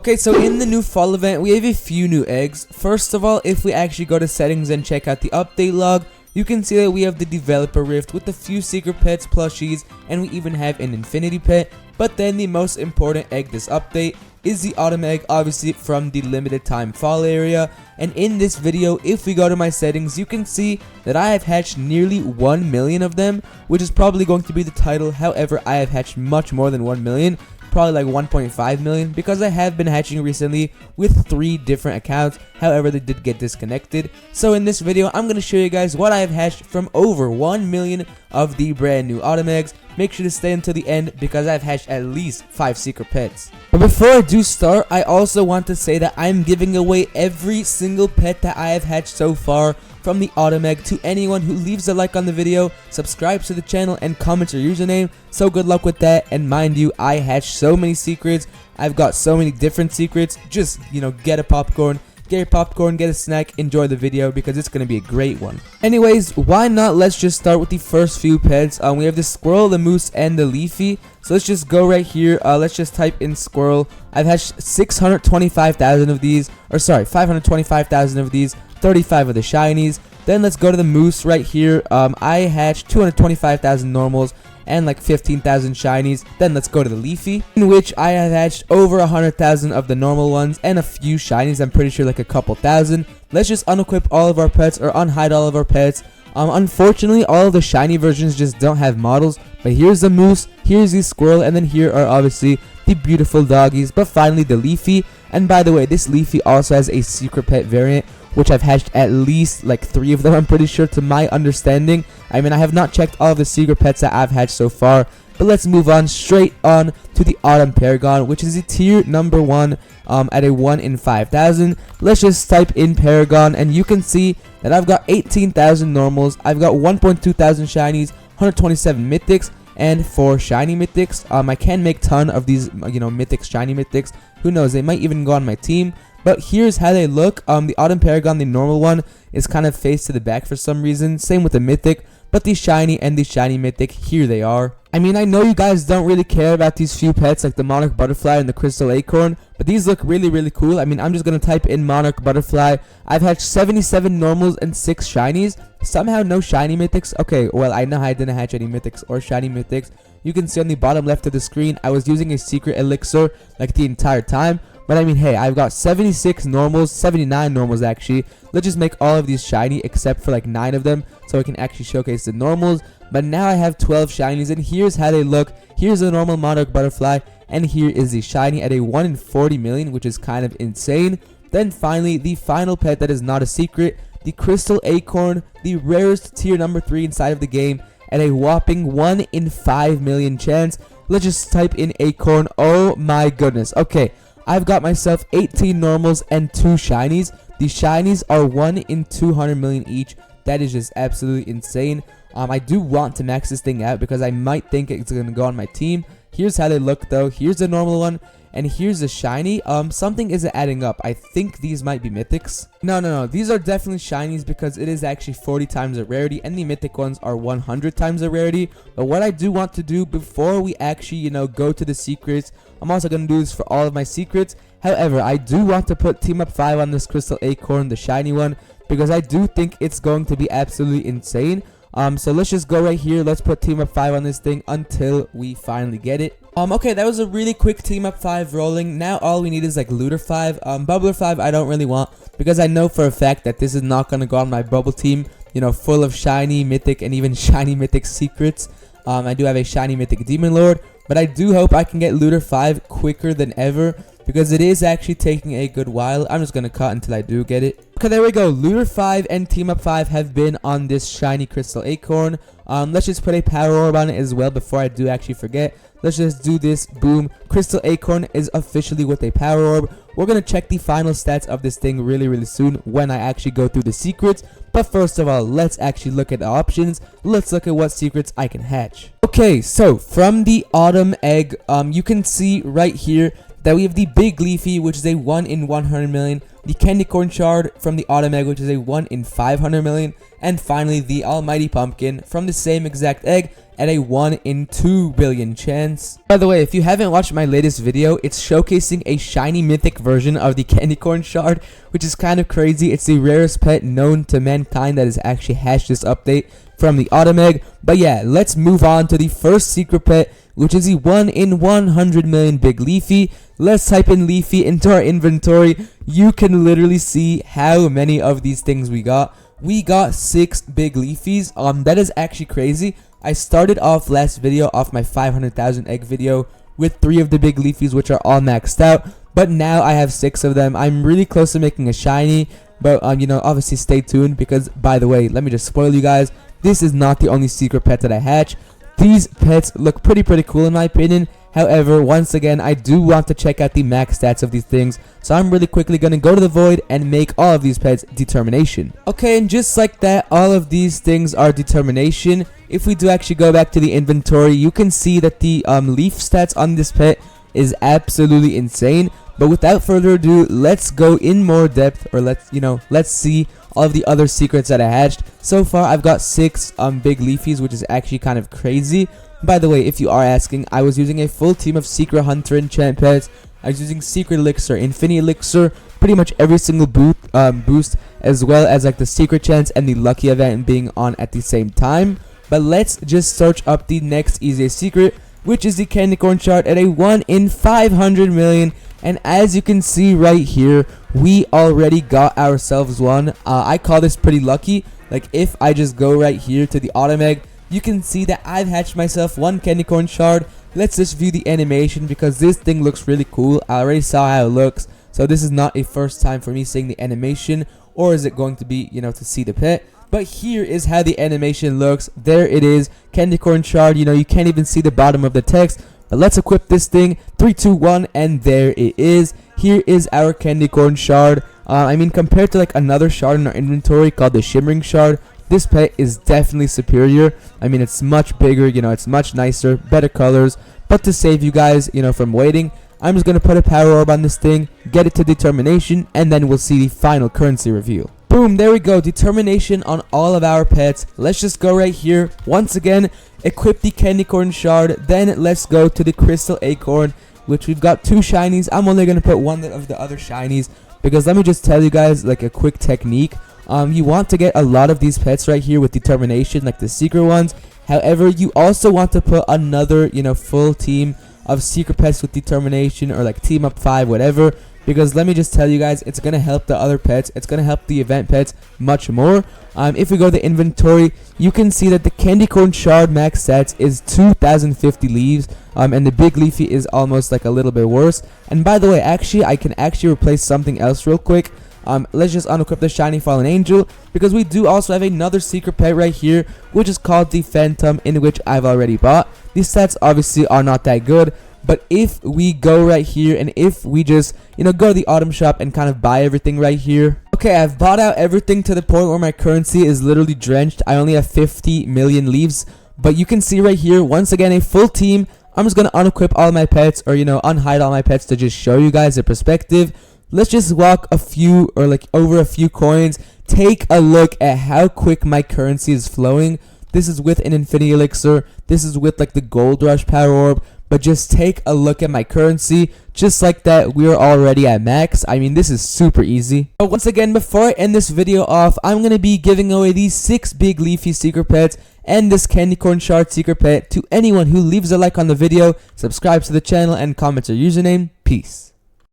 Okay, so in the new fall event, we have a few new eggs. First of all, if we actually go to settings and check out the update log, you can see that we have the developer rift with a few secret pets, plushies, and we even have an infinity pet. But then the most important egg this update is the autumn egg, obviously from the limited time fall area. And in this video, if we go to my settings, you can see that I have hatched nearly 1 million of them, which is probably going to be the title. However, I have hatched much more than 1 million. Probably like 1.5 million, because I have been hatching recently with 3 different accounts. However, they did get disconnected. So in this video, I'm going to show you guys what I have hatched from over 1 million of the brand new autumn eggs. Make sure to stay until the end because I've hatched at least 5 secret pets. But before I do start, I also want to say that I'm giving away every single pet that I have hatched so far from the autumn egg to anyone who leaves a like on the video, subscribes to the channel, and comments your username. So good luck with that. And mind you, I hatched so many secrets. I've got so many different secrets. Just, get a popcorn. Get your popcorn, get a snack, enjoy the video because it's going to be a great one. Anyways, why not? Let's just start with the first few pets. We have the squirrel, the moose, and the leafy. So let's just go right here. Let's just type in squirrel. I've hatched 625,000 of these, or sorry, 525,000 of these, 35 of the shinies. Then let's go to the moose right here. I hatched 225,000 normals and like 15,000 shinies. Then let's go to the leafy, in which I have hatched over 100,000 of the normal ones and a few shinies. I'm pretty sure like a couple thousand. Let's just unequip all of our pets or unhide all of our pets. Unfortunately, all of the shiny versions just don't have models. But here's the moose, here's the squirrel, and then here are obviously the beautiful doggies. But finally, the leafy. And by the way, this leafy also has a secret pet variant, which I've hatched at least like 3 of them, I'm pretty sure, to my understanding. I mean, I have not checked all of the secret pets that I've hatched so far, but let's move on straight on to the autumn paragon, which is a tier number 1 at a 1 in 5,000. Let's just type in paragon, and you can see that I've got 18,000 normals, I've got 1.2 thousand shinies, 127 mythics, and 4 shiny mythics. I can make ton of these, mythics, shiny mythics. Who knows? They might even go on my team. But here's how they look. The autumn paragon, the normal one, is kind of faced to the back for some reason. Same with the mythic. But the shiny and the shiny mythic, here they are. I mean, I know you guys don't really care about these few pets like the monarch butterfly and the crystal acorn, but these look really cool. I mean, I'm just going to type in monarch butterfly. I've hatched 77 normals and 6 shinies. Somehow no shiny mythics. Okay, well, I know I didn't hatch any mythics or shiny mythics. You can see on the bottom left of the screen, I was using a secret elixir like the entire time. But I mean, hey, I've got 76 normals, 79 normals actually. Let's just make all of these shiny except for like 9 of them so I can actually showcase the normals. But now I have 12 shinies, and here's how they look. Here's the normal monarch butterfly, and here is the shiny at a 1 in 40 million, which is kind of insane. Then finally, the final pet that is not a secret, the crystal acorn, the rarest tier number 3 inside of the game, at a whopping 1 in 5 million chance. Let's just type in acorn. Oh my goodness. Okay, I've got myself 18 normals and 2 shinies. The shinies are 1 in 200 million each. That is just absolutely insane. I do want to max this thing out because I might think it's going to go on my team. Here's how they look though. Here's the normal one, and here's the shiny. Something isn't adding up. I think these might be mythics. No. These are definitely shinies because it is actually 40 times the rarity, and the mythic ones are 100 times the rarity. But what I do want to do before we actually, go to the secrets, I'm also going to do this for all of my secrets. However, I do want to put team up 5 on this crystal acorn, the shiny one, because I do think it's going to be absolutely insane. So let's just go right here. Let's put team up 5 on this thing until we finally get it. Okay, that was a really quick team up 5 rolling. Now all we need is like looter 5. Bubbler 5 I don't really want because I know for a fact that this is not going to go on my bubble team, full of shiny, mythic, and even shiny mythic secrets. I do have a shiny mythic demon lord, but I do hope I can get looter 5 quicker than ever, because it is actually taking a good while. I'm just going to cut until I do get it. Okay, there we go. Looter 5 and Team Up 5 have been on this shiny crystal acorn. Let's just put a power orb on it as well before I do actually forget. Let's just do this. Boom. Crystal acorn is officially with a power orb. We're going to check the final stats of this thing really soon when I actually go through the secrets. But first of all, let's actually look at the options. Let's look at what secrets I can hatch. Okay, so from the autumn egg, you can see right here that we have the big leafy, which is a 1 in 100 million, the candy corn shard from the autumn egg, which is a 1 in 500 million, and finally the almighty pumpkin from the same exact egg at a 1 in 2 billion chance. By the way, if you haven't watched my latest video, it's showcasing a shiny mythic version of the candy corn shard, which is kind of crazy. It's the rarest pet known to mankind that has actually hatched this update from the autumn egg. But yeah, let's move on to the first secret pet, which is the 1 in 100 million big leafy. Let's type in leafy into our inventory. You can literally see how many of these things we got. We got 6 big leafies. That is actually crazy. I started off last video off my 500,000 egg video with 3 of the big leafies, which are all maxed out, but now I have 6 of them. I'm really close to making a shiny, but you know, obviously stay tuned, because by the way, let me just spoil you guys, this is not the only secret pet that I hatch. These pets look pretty cool in my opinion. However, once again, I do want to check out the max stats of these things, so I'm really quickly going to go to the void and make all of these pets determination. Okay, and just like that, all of these things are determination. If we do actually go back to the inventory, you can see that the leaf stats on this pet is absolutely insane. But without further ado, let's go in more depth, or let's see all of the other secrets that I hatched. So far, I've got 6 big leafies, which is actually kind of crazy. By the way, if you are asking, I was using a full team of secret hunter enchant pets. I was using secret elixir, infinity elixir, pretty much every single boost, as well as like the secret chance and the lucky event being on at the same time. But let's just search up the next easiest secret, which is the candy corn shard at a 1 in 500 million. And as you can see right here, we already got ourselves one. I call this pretty lucky. Like, if I just go right here to the autumn egg, you can see that I've hatched myself 1 candy corn shard. Let's just view the animation, because this thing looks really cool. I already saw how it looks, so this is not a first time for me seeing the animation, or is it going to be, you know, to see the pet. But here is how the animation looks. There it is, candy corn shard. You know, you can't even see the bottom of the text. But let's equip this thing. 3, 2, 1, and there it is. Here is our candy corn shard. I mean, compared to like another shard in our inventory called the shimmering shard, this pet is definitely superior. I mean, it's much bigger, you know, it's much nicer, better colors. But to save you guys, you know, from waiting, I'm just going to put a power orb on this thing, get it to determination, and then we'll see the final currency reveal. Boom, there we go, determination on all of our pets. Let's just go right here. Once again, equip the candy corn shard, then let's go to the crystal acorn, which we've got 2 shinies. I'm only going to put 1 of the other shinies, because let me just tell you guys like a quick technique. You want to get a lot of these pets right here with determination, like the secret ones. However, you also want to put another, you know, full team of secret pets with determination, or like team up 5, whatever. Because let me just tell you guys, it's going to help the other pets. It's going to help the event pets much more. If we go to the inventory, you can see that the candy corn shard max stats is 2050 leaves. And the big leafy is almost like a little bit worse. And by the way, actually, I can actually replace something else real quick. Let's just unequip the shiny fallen angel, because we do also have another secret pet right here, which is called the phantom, in which I've already bought. These stats obviously are not that good, but if we go right here, and if we just, you know, go to the autumn shop and kind of buy everything right here. Okay, I've bought out everything to the point where my currency is literally drenched. I only have 50 million leaves, but you can see right here, once again, a full team. I'm just gonna unequip all my pets, or, you know, unhide all my pets to just show you guys the perspective. Let's just walk a few, or like over a few coins. Take a look at how quick my currency is flowing. This is with an infinity elixir. This is with like the gold rush power orb. But just take a look at my currency. Just like that, we are already at max. I mean, this is super easy. But once again, before I end this video off, I'm going to be giving away these 6 big leafy secret pets and this candy corn shard secret pet to anyone who leaves a like on the video, subscribes to the channel, and comments their username. Peace.